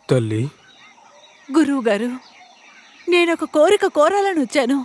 తల్లి, గురువుగారు, నేనొక కోరిక కోరాలని వచ్చాను.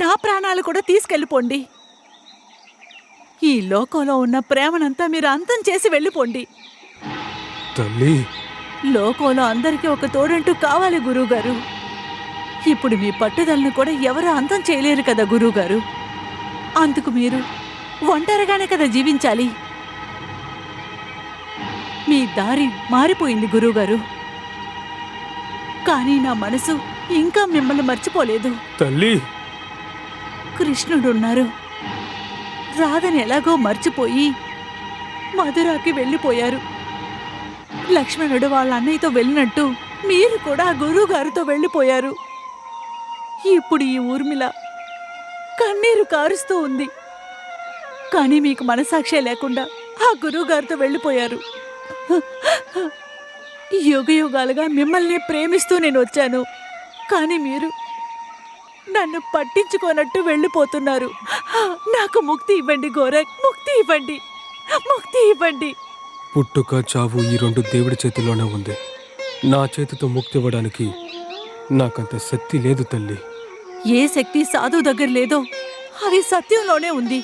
నా ప్రాణాలు కూడా తీసుకెళ్ళిపోండి. ఈ లోకంలో ఉన్న ప్రేమనంతా మీరు అంతం చేసి వెళ్ళిపోండి. తల్లి, లోకంలో అందరికీ ఒక తోడంటూ కావాలి గురువుగారు. ఇప్పుడు మీ పట్టుదలను కూడా ఎవరూ అంతం చేయలేరు కదా గురువుగారు. అందుకు మీరు ఒంటరిగానే కదా జీవించాలి. మీ దారి మారిపోయింది గురువుగారు, కానీ నా మనసు ఇంకా మిమ్మల్ని మర్చిపోలేదు. తల్లి, కృష్ణుడున్నారు. రాధని ఎలాగో మర్చిపోయి మధురాకి వెళ్ళిపోయారు. లక్ష్మణుడు వాళ్ళ అన్నయ్యతో వెళ్ళినట్టు మీరు కూడా గురువుగారితో వెళ్ళిపోయారు. ఇప్పుడు ఈ ఊర్మిళ కన్నీరు కారుస్తూ ఉంది. కానీ మీకు మనసాక్షే లేకుండా ఆ గురువుగారితో వెళ్ళిపోయారు. యుగయుగాలుగా మిమ్మల్ని ప్రేమిస్తూ నేను వచ్చాను, కానీ మీరు నన్ను పట్టించుకోనట్టు వెళ్ళిపోతున్నారు. నాకు ముక్తి ఇవ్వండి గోరఖ్, ముక్తి ఇవ్వండి, ముక్తి ఇవ్వండి. పుట్టుక చావు ఈ రెండు దేవుడి చేతిలోనే ఉంది. నా చేతితో ముక్తి ఇవ్వడానికి నాకంత శక్తి లేదు తల్లి. ఏ శక్తి సాధువు దగ్గర లేదో అది సత్యంలోనే ఉంది.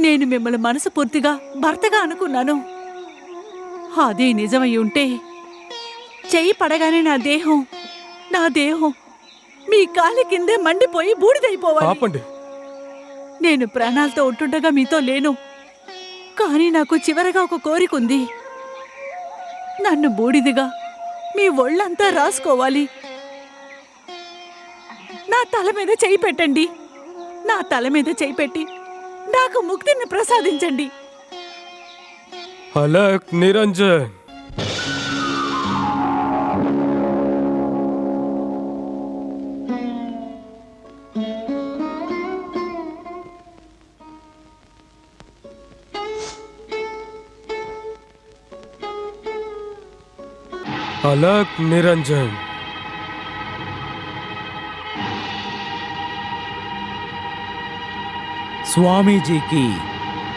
నేను మిమ్మల్ని మనసుపూర్తిగా భర్తగా అనుకున్నాను. అదే నిజమై ఉంటే చెయ్యి పడగానే నా దేహం మీ కాలి కిందే మండిపోయి బూడిదైపోవాలి. ఆపండి. నేను ప్రాణాలతో ఉంటుండగా మీతో లేను, కానీ నాకు చివరగా ఒక కోరిక ఉంది. నన్ను బూడిదిగా మీ ఒళ్ళంతా రాసుకోవాలి. నా తల మీద చేయి పెట్టండి. నా తల మీద చేయి పెట్టి నాకు ముక్తిని ప్రసాదించండి. అలక్ నిరంజన్, అలక్ నిరంజన్. స్వామీజీకి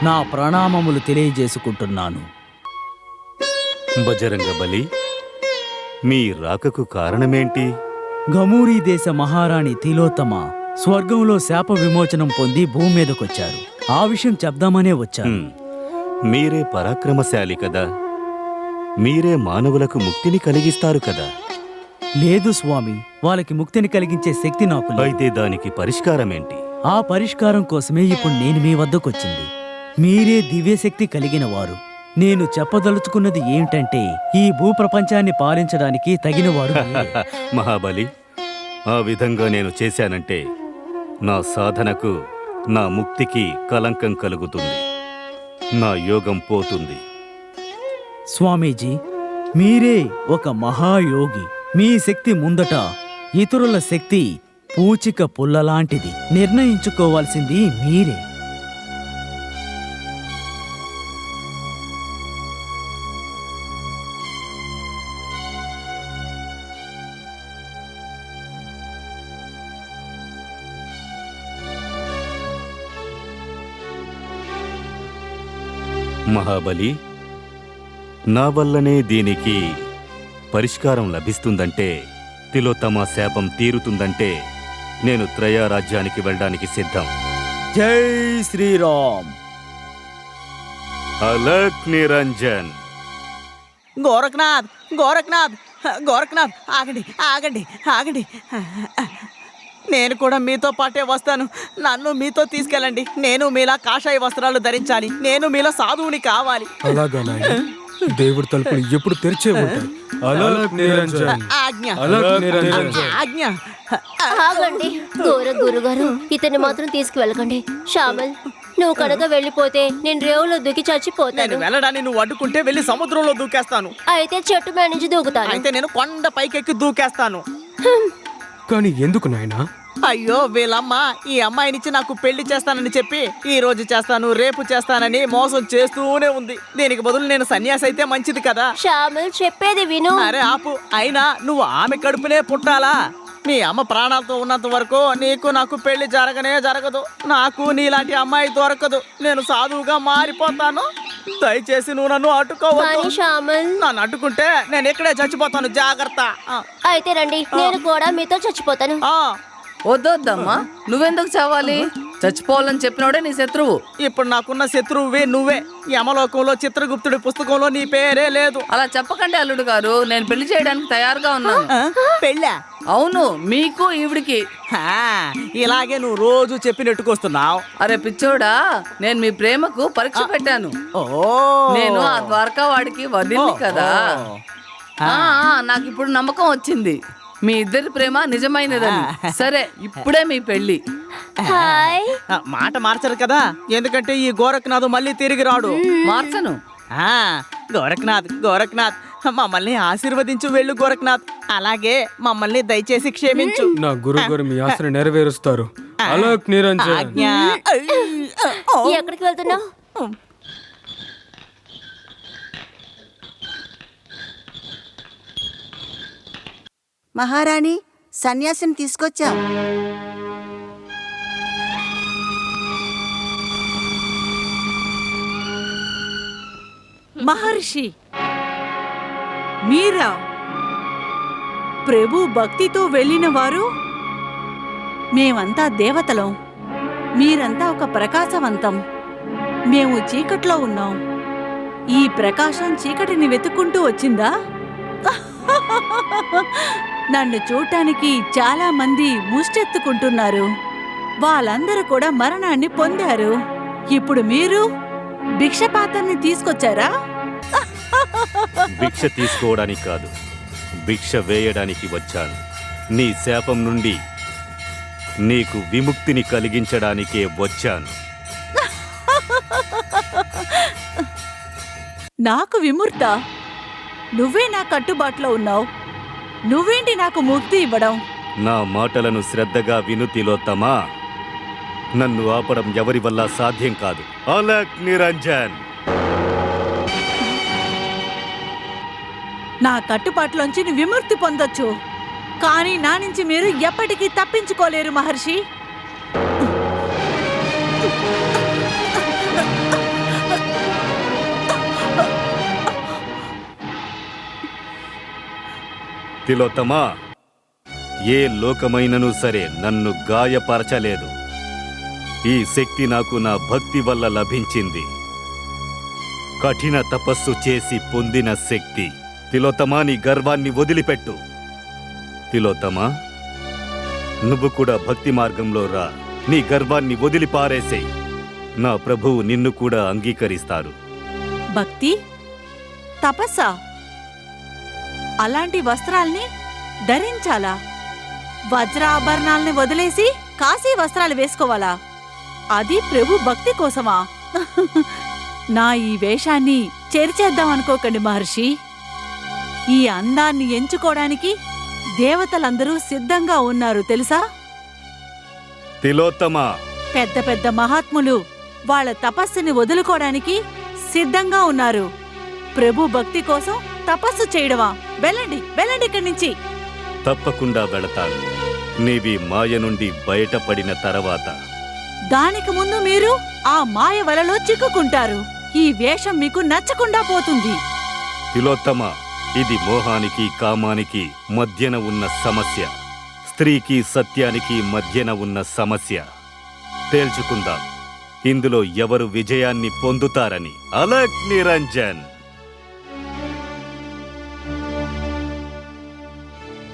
నా ప్రణామములు తెలియజేసుకుంటున్నాను. బజరంగబలి, మీ రాకకు కారణమేంటి? గమూరీ దేశ మహారాణి తిలోత్తమ స్వర్గంలో శాప విమోచనం పొంది భూమి మీదకొచ్చారు. ఆ విషయం చెప్దామనే వచ్చాను. మీరే పరాక్రమశాలి కదా, మీరే మానవులకు ముక్తిని కలిగిస్తారు కదా. లేదు స్వామి, వాళ్ళకి ముక్తిని కలిగించే శక్తి నాకు లేదు. అయితే దానికి పరిష్కారమేంటి? ఆ పరిష్కారం కోసమే ఇప్పుడు నేను మీ వద్దకొచ్చింది. మీరే దివ్యశక్తి కలిగిన వారు. నేను చెప్పదలుచుకున్నది ఏమిటంటే, ఈ భూప్రపంచాన్ని పాలించడానికి తగినవారు మీరే. మహాబలి, ఆ విధంగా నేను చేశానంటే నా సాధనకు, నా ముక్తికి కలంకం కలుగుతుంది, నా యోగం పోతుంది. స్వామీజీ, మీరే ఒక మహాయోగి. మీ శక్తి ముందట ఇతరుల శక్తి పూచిక పుల్లలాంటిది. నిర్ణయించుకోవాల్సింది మీరే. మహాబలి, నా వల్లనే దీనికి పరిష్కారం లభిస్తుందంటే, తిలోత్తమ శాపం తీరుతుందంటే నేను త్రయ రాజ్యానికి వెళ్ళడానికి సిద్ధం. జై శ్రీరామ్. అలక్ నిరంజన్. గోరఖ్నాథ్, గోరఖ్నాథ్, గోరఖ్నాథ్, ఆగండి, ఆగండి, ఆగండి. నేను కూడా మీతో పాటే వస్తాను. నన్ను మీతో తీసుకెళ్ళండి. నేను మీలా కాషాయ వస్త్రాలు ధరించాలి. నేను మీలా సాధువుని కావాలి. అలాగా నాయనా, దేవుడి తలుపులు ఎప్పుడు తెరిచే ఉంటాయి. అలక్ నిరంజన్, ఆజ్ఞ, అలక్ నిరంజన్. ఆజ్ఞ. ఆగండి గురుగారు, ఇతన్ని మాత్రం తీసుకువెళ్ళకండి. శ్యామల్, నువ్వు కనుక వెళ్ళిపోతే నేను రేవులో దూకి చచ్చిపోతాను. నేను వెళ్ళడాన్ని నువ్వు అడ్డుకుంటే వెళ్ళి సముద్రంలో దూకేస్తాను. అయితే చెట్టు మీద నుంచి దూకుతాను. అయితే నేను కొండ పైకెక్కి దూకేస్తాను. కానీ ఎందుకు నాయనా? అయ్యో, వీళ్ళమ్మ ఈ అమ్మాయినిచ్చి నాకు పెళ్లి చేస్తానని చెప్పి ఈ రోజు చేస్తాను, రేపు చేస్తానని మోసం చేస్తూనే ఉంది. దీనికి బదులు నేను సన్యాసి అయితే మంచిది కదా. శ్యామల్, చెప్పేది విను. అరే ఆపు. అయినా నువ్వు ఆమె కడుపునే పుట్టాలా? మీ అమ్మ ప్రాణాలతో ఉన్నంత వరకు నీకు నాకు పెళ్లి జరగనే జరగదు. నాకు నీలాంటి అమ్మాయి దొరకదు. నేను సాధువుగా మారిపోతాను. దయచేసి నువ్వు నన్ను అడ్డుకోవద్దు. కానీ శ్యామల్, నన్ను అడ్డుకుంటే నేను ఇక్కడే చచ్చిపోతాను. జాగ్రత్త. అయితే రండి, నేను కూడా మీతో చచ్చిపోతాను. ఆ, వద్దొద్దమ్మా, నువ్వెందుకు చావాలి? చచ్చిపోవాలని చెప్పినోడే నీ శత్రువు. ఇప్పుడు నాకున్న శత్రువువే నువ్వే. యమలోకంలో చిత్రగుప్తుడి పుస్తకంలో నీ పేరే లేదు. అలా చెప్పకండి అల్లుడు గారు, నేను పెళ్లి చేయడానికి తయారుగా ఉన్నాను. పెళ్ళా? అవును, మీకు ఈవిడికి. ఇలాగే నువ్వు రోజు చెప్పి నెట్టుకొస్తున్నావు. అరే పిచ్చోడా, నేను మీ ప్రేమకు పరీక్ష పెట్టాను. ఓ, నేను ఆ ద్వారకా వాడికి వదిలి కదా. నాకు ఇప్పుడు నమ్మకం వచ్చింది, మీ ఇద్దరి ప్రేమ నిజమైనదని. సరే, ఇప్పుడే మీ పెళ్లి. హాయ్. మాట మార్చరు కదా, ఎందుకంటే ఈ గోరఖ్నాథ్ మళ్ళీ తిరిగి రాడు. మార్చను. గోరఖ్నాథ్, గోరఖ్నాథ్, మమ్మల్ని ఆశీర్వదించు వెళ్ళు గోరఖ్నాథ్. అలాగే మమ్మల్ని దయచేసి క్షమించు. నా గురువు గారు మీ ఆశను నెరవేరుస్తారు. అలక్ నిరంజన్. ఆజ్ఞ. ఎక్కడికి వెళ్తున్నావు? మహారాణి, సన్యాసిని తీసుకొచ్చా. మహర్షి మీరా? ప్రభు భక్తితో వెళ్ళిన వారు? మేమంతా దేవతలం, మీరంతా ఒక ప్రకాశవంతం. మేము చీకట్లో ఉన్నాం. ఈ ప్రకాశం చీకటిని వెతుక్కుంటూ వచ్చిందా? నన్ను చూడటానికి చాలా మంది ముష్టెత్తుకుంటున్నారు. వాళ్ళందరూ కూడా మరణాన్ని పొందారు. ఇప్పుడు మీరు భిక్షపాత్రని తీసుకొచ్చారా? భిక్ష తీసుకోవడానికి కాదు, భిక్ష వేయడానికి వచ్చాను. నీ శాపం నుండి నీకు విముక్తిని కలిగించడానికే వచ్చాను. నాకు విముక్త? నువ్వే నా కట్టుబాట్లో ఉన్నావు. నువ్వేంటి నాకు ముక్తి ఇవ్వడం? నా మాటలను శ్రద్ధగా విను తిలోత్తమా. నన్ను ఆపడం ఎవరి వల్ల సాధ్యం కాదు. అలక్ నిరంజన్. నా కట్టుబాట్లోంచి నువ్వు విముక్తి పొందొచ్చు, కానీ నా నుంచి మీరు ఎప్పటికీ తప్పించుకోలేరు మహర్షి. తిలోత్తమా, ఏ లోకమైనను సరే నన్ను గాయపరచలేదు. ఈ శక్తి నాకు నా భక్తి వల్ల లభించింది. కఠిన తపస్సు చేసి పొందిన శక్తి. తిలోత్తమా, నీ గర్వాన్ని వదిలిపెట్టు. తిలోత్తమా, నువ్వు కూడా భక్తి మార్గంలో రా. నీ గర్వాన్ని వదిలిపారేసేయ్. నా ప్రభువు నిన్ను కూడా అంగీకరిస్తారు. భక్తి, తపస్సా? అలాంటి వస్త్రాల్ని ధరించాలా? వజ్రాభరణాల్ని వదిలేసి కాశీ వస్త్రాలు వేసుకోవాలా? అది ప్రభు భక్తి కోసమా? నా ఈ వేషాన్ని చెరిచేద్దాం అనుకోకండి మహర్షి. ఈ అందాన్ని ఎంచుకోవడానికి దేవతలందరూ సిద్ధంగా ఉన్నారు తెలుసా? తిలోత్తమా, పెద్ద పెద్ద మహాత్ములు వాళ్ళ తపస్సుని వదులుకోవడానికి సిద్ధంగా ఉన్నారు. ప్రభు భక్తి కోసం తపస్సు చేయడమా? వెళ్ళండి, వెళ్ళండి ఇక్కడి నుంచి. తప్పకుండా వెళతాను, నీవి మాయ నుండి బయటపడిన తర్వాత. దానికి ముందు మీరు ఆ మాయ వలలో చిక్కుకుంటారు. ఈ వేషం మీకు నచ్చకుండా పోతుంది. తిలోత్తమా, ఇది మోహానికి కామానికి మధ్యన ఉన్న సమస్య. స్త్రీకి సత్యానికి మధ్యన ఉన్న సమస్య. తేల్చుకుందాం ఇందులో ఎవరు విజయాన్ని పొందుతారని. అలక్ నిరంజన్.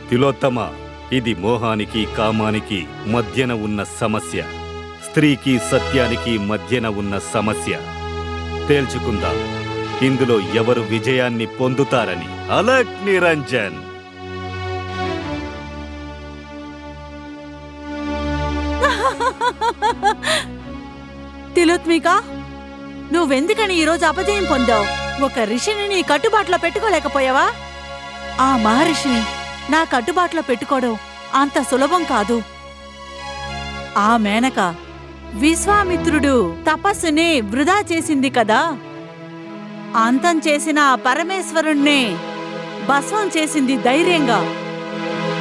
తిలోత్తమా, ఇది మోహానికి కామానికి మధ్యన ఉన్న సమస్య. స్త్రీకి సత్యానికి మధ్యన ఉన్న సమస్య. తేల్చుకుందాం ఇందులో ఎవరు విజయాన్ని పొందుతారని. అలక్ నిరంజన్. తిలోత్మిక, నువ్వెందుకని ఈరోజు అపజయం పొందావు? ఒక ఋషిని నీ కట్టుబాట్లో పెట్టుకోలేకపోయావా? ఆ మహర్షిని నా కట్టుబాట్లో పెట్టుకోవడం అంత సులభం కాదు. ఆ మేనక విశ్వామిత్రుడు తపస్సుని వృధా చేసింది కదా, అంతం చేసిన ఆ పరమేశ్వరుణ్ణే భస్వం చేసింది ధైర్యంగా.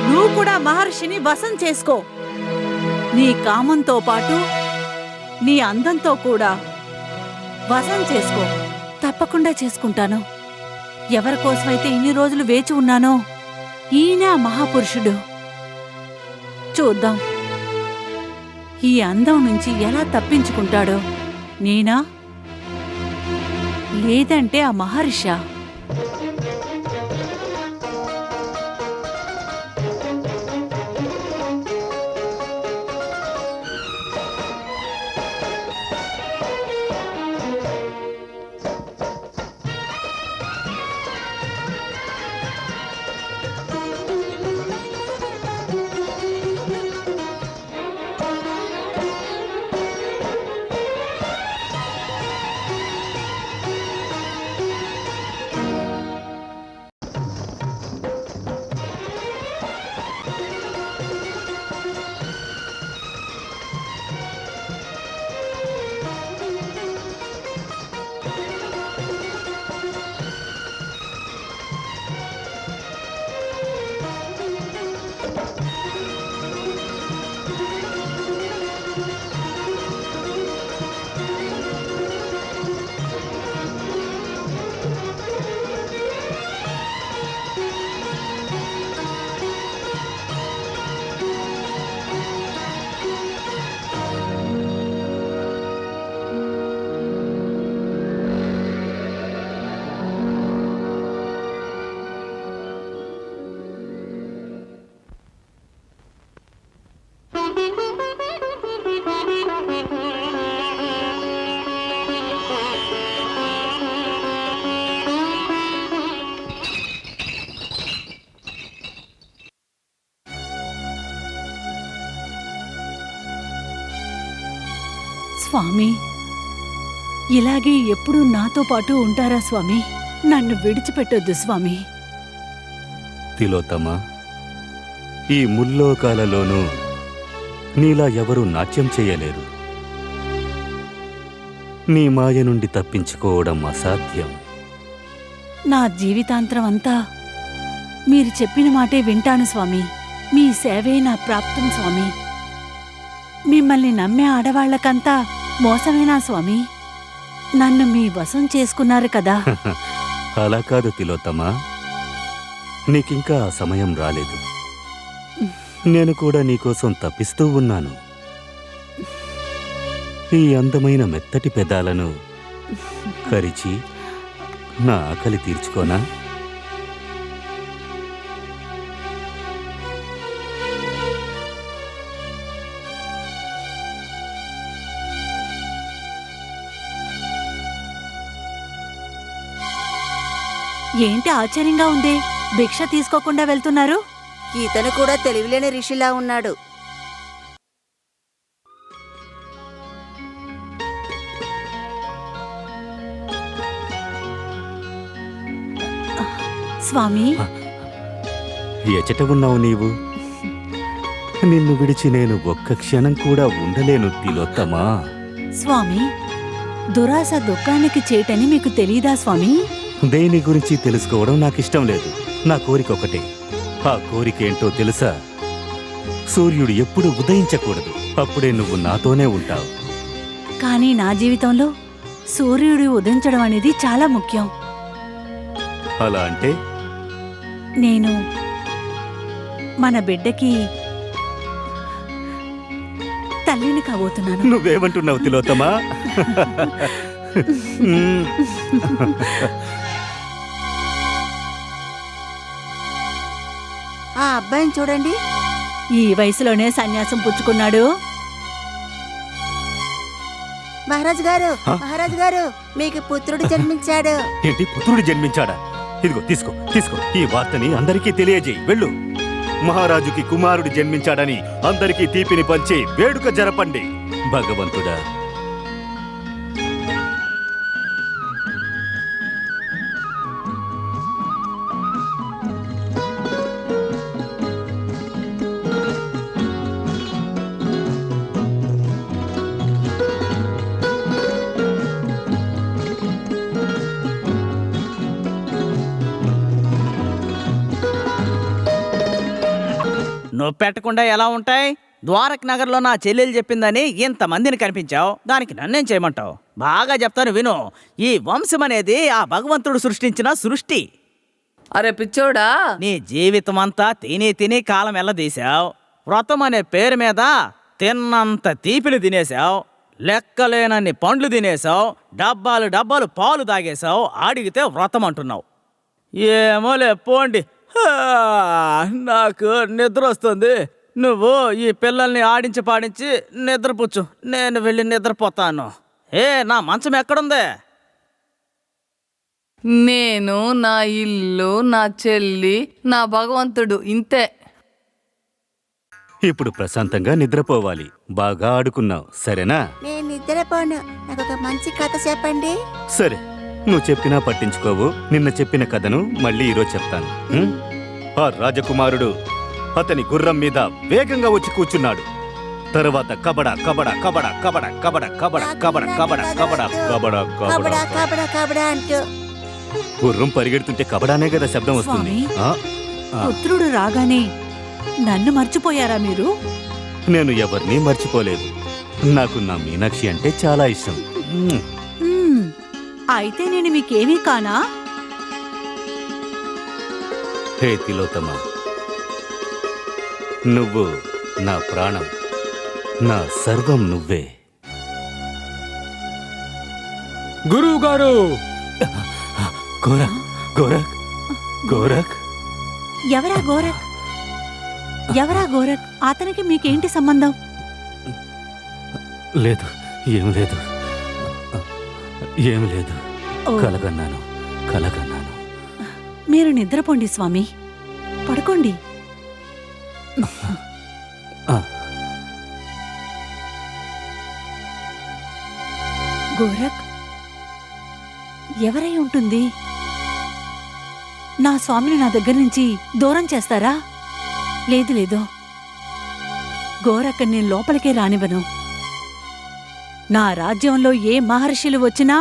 నువ్వు కూడా మహర్షిని వశం చేసుకో. నీ కామంతో పాటు నీ అందంతో కూడా వశం చేసుకో. తప్పకుండా చేసుకుంటాను. ఎవరి కోసమైతే ఇన్ని రోజులు వేచి ఉన్నానో ఈయన ఆ మహాపురుషుడు. చూద్దాం ఈ అందం నుంచి ఎలా తప్పించుకుంటాడో. నేనా లేదంటే ఆ మహర్షా? స్వామి, ఇలాగే ఎప్పుడూ నాతో పాటు ఉంటారా స్వామి? నన్ను విడిచిపెట్టొద్దు స్వామి. తిలోత్తమ, ఈ ముల్లోకాలలోనూ నీలా ఎవరూ నాట్యం చేయలేరు. నీ మాయ నుండి తప్పించుకోవడం అసాధ్యం. నా జీవితాంతరం అంతా మీరు చెప్పిన మాటే వింటాను స్వామి. మీ సేవే నా ప్రాప్తం స్వామి. మిమ్మల్ని నమ్మే ఆడవాళ్లకంతా మోసమేనా స్వామి? నన్ను మీ వశం చేసుకున్నారు కదా. అలా కాదు తిలోత్తమ, నీకింకా ఆ సమయం రాలేదు. నేను కూడా నీకోసం తప్పిస్తూ ఉన్నాను. ఈ అందమైన మెత్తటి పెదాలను కరిచి నా ఆకలి తీర్చుకోనా? ఏంటి ఆశ్చర్యంగా ఉంది? భిక్ష తీసుకోకుండా వెళ్తున్నారు? ఇతను కూడా తెలివిలేని ఋషిలా ఉన్నాడు. స్వామి, ఎచట ఉన్నావు నీవు? నిన్ను విడిచి నేను ఒక్క క్షణం కూడా ఉండలేను తిలోత్తమా. స్వామి, దురాశ దుఃఖానికి చేటని మీకు తెలీదా స్వామి? దేని గురించి తెలుసుకోవడం నాకిష్టం లేదు. నా కోరిక ఒకటే. ఆ కోరికేంటో తెలుసా? సూర్యుడు ఎప్పుడు ఉదయించకూడదు. అప్పుడే నువ్వు నాతోనే ఉంటావు. కానీ నా జీవితంలో సూర్యుడు ఉదయించడం అనేది చాలా ముఖ్యం. అలా అంటే? నేను మన బిడ్డకి తల్లిని కాబోతున్నాను. నువ్వేమంటున్నావు తిలోత్తమా? ఆ అబ్బాయిని చూడండి. ఈ వయసులోనే సన్యాసం పుచ్చుకున్నాడు. మహారాజు గారు, మహారాజు గారు, మీకు పుత్రుడు జన్మించాడు. ఏంటి, పుత్రుడు జన్మించాడా? ఇదిగో తీసుకో తీసుకో, ఈ వార్తని అందరికీ తెలియజేయి. వెళ్ళు. మహారాజుకి కుమారుడు జన్మించాడని అందరికీ తీపిని పంచి వేడుక జరపండి. భగవంతుడా, నొప్పి పెట్టకుండా ఎలా ఉంటాయి? ద్వారక్ నగర్లో నా చెల్లెలు చెప్పిందని ఇంతమందిని కనిపించావు, దానికి నన్నేం చేయమంటావు? బాగా చెప్తాను విను. ఈ వంశం అనేది ఆ భగవంతుడు సృష్టించిన సృష్టి. అరే పిచ్చోడా, నీ జీవితం అంతా తిని కాలం ఎల్లదీశావు. వ్రతం అనే పేరు మీద తిన్నంత తీపిని తినేశావు, లెక్కలేనన్ని పండ్లు తినేశావు, డబ్బాలు పాలు తాగేశావు, అడిగితే వ్రతం అంటున్నావు. ఏమోలే పోండి. నాకు నిద్ర వస్తుంది. నువ్వు ఈ పిల్లల్ని ఆడించి పాడించి నిద్రపుచ్చు, నేను వెళ్ళి నిద్రపోతాను. నా మంచం ఎక్కడుంది? నేను, నా ఇల్లు, నా చెల్లి, నా భగవంతుడు, ఇంతే. ఇప్పుడు ప్రశాంతంగా నిద్రపోవాలి. బాగా ఆడుకున్నావు, సరేనా? నేను నిద్రపోను, నాకు ఒక మంచి కథ చెప్పండి. సరే, నువ్వు చెప్పినా పట్టించుకోవు. నిన్న చెప్పిన కథను మళ్ళీ ఈరోజు చెప్తాను. ఆ రాజకుమారుడు అతని గుర్రం మీద వేగంగా వచ్చి కూర్చున్నాడు. తరువాత కబడ కబడ కబడ కబడ కబడ కబడ కబడ కబడ కబడ కబడ కబడా కబడ కబడా కబడా అంటూ గుర్రం పరిగెడుతుంటే కబడానే కదా శబ్దం వస్తుంది. పుత్రుడు రాగానే నన్ను మర్చిపోయారా మీరు? నేను ఎవరిని మర్చిపోలేదు. నాకు నా మీనాక్షి అంటే చాలా ఇష్టం. అయితే నేను మీకేమీ కానా? హే తిలోత్తమ, నువ్వు నా ప్రాణం, నా సర్వం నువ్వే. గురువు గారు! గోరక్ గోరక్ గోరక్ ఎవరా గోరక్? ఎవరా గోరక్? అతనికి మీకేంటి సంబంధం? లేదు, ఏం లేదు, ఏం లేదు. ఓ. కలగన్నాను. మీరు నిద్రపోండి స్వామి, పడుకోండి. గోరక్ ఎవరై ఉంటుంది? నా స్వామిని నా దగ్గర నుంచి దూరం చేస్తారా? లేదు, గోరక్ నేను లోపలికే రానివ్వను. నా రాజ్యంలో ఏ మహర్షులు వచ్చినా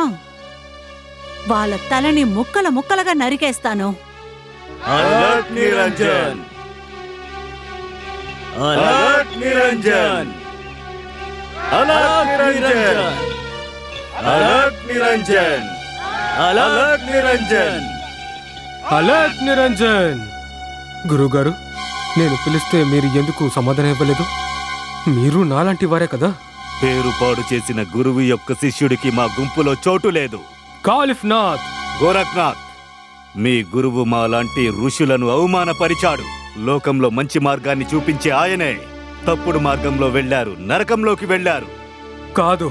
వాళ్ళ తలని ముక్కలుగా నరికేస్తాను. Alert Niranjan, alert Niranjan, alert Niranjan, alert Niranjan, alert Niranjan. Alert Niranjan! గురువుగారు, నేను పిలిస్తే మీరు ఎందుకు సమాధానం ఇవ్వలేదు? మీరు నాలాంటి వారే కదా? పేరు పాడు చేసిన గురువు యొక్క శిష్యుడికి మా గుంపులో చోటు లేదు. కాలిఫ్నాథ్! గోరఖ్నాథ్, మీ గురువు మా లాంటి ఋషులను అవమానపరిచాడు. లోకంలో మంచి మార్గాన్ని చూపించే ఆయనే తప్పుడు మార్గంలో వెళ్లారు, నరకంలోకి వెళ్లారు. కాదు,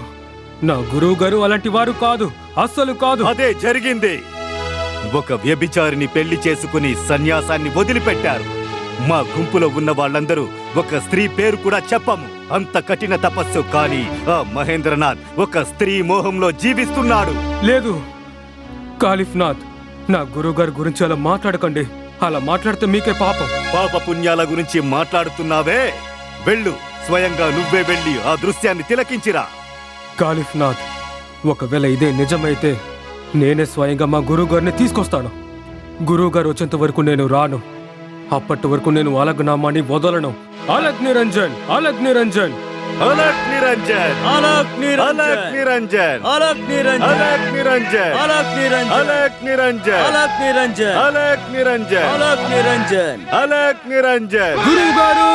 నా గురువు గారు అలాంటి వారు కాదు, అస్సలు కాదు. అదే జరిగింది. ఒక వ్యభిచారిని పెళ్లి చేసుకుని సన్యాసాన్ని వదిలిపెట్టారు. మా గుంపులో ఉన్న వాళ్ళందరూ ఒక స్త్రీ పేరు కూడా చెప్పము. అంత కఠిన తపస్సు. కానీ ఆ మహేంద్రనాథ్ ఒక స్త్రీ మోహంలో జీవిస్తున్నాడు. లేదు కాలిఫ్నాథ్, నా గురువుగారి గురించి అలా మాట్లాడకండి. అలా మాట్లాడితే మీకే పాపం. పాప పుణ్యాల గురించి మాట్లాడుతున్నావే? వెళ్ళు, స్వయంగా నువ్వే వెళ్ళి ఆ దృశ్యాన్ని తిలకించిరా. కాలిఫ్నాథ్, ఒకవేళ ఇదే నిజమైతే నేనే స్వయంగా మా గురువుగారిని తీసుకొస్తాను. గురువుగారు వచ్చేంత వరకు నేను రాను. అప్పటి వరకు నేను అలగ్నామాన్ని వదలను. అలగ్ నిరంజన్, అలగ్ నిరంజన్, అలక్ నిరంజన్, అలక్ అలక్ నిరంజన్, అలక్ నిరంజన్, అలక్ నిరంజన్, అలక్ నిరంజన్, అలక్ నిరంజన్, అలక్ నిరంజన్, అలక్ నిరంజన్, అలక్ నిరంజన్. అలక్ నిరంజన్. గురువుగారు!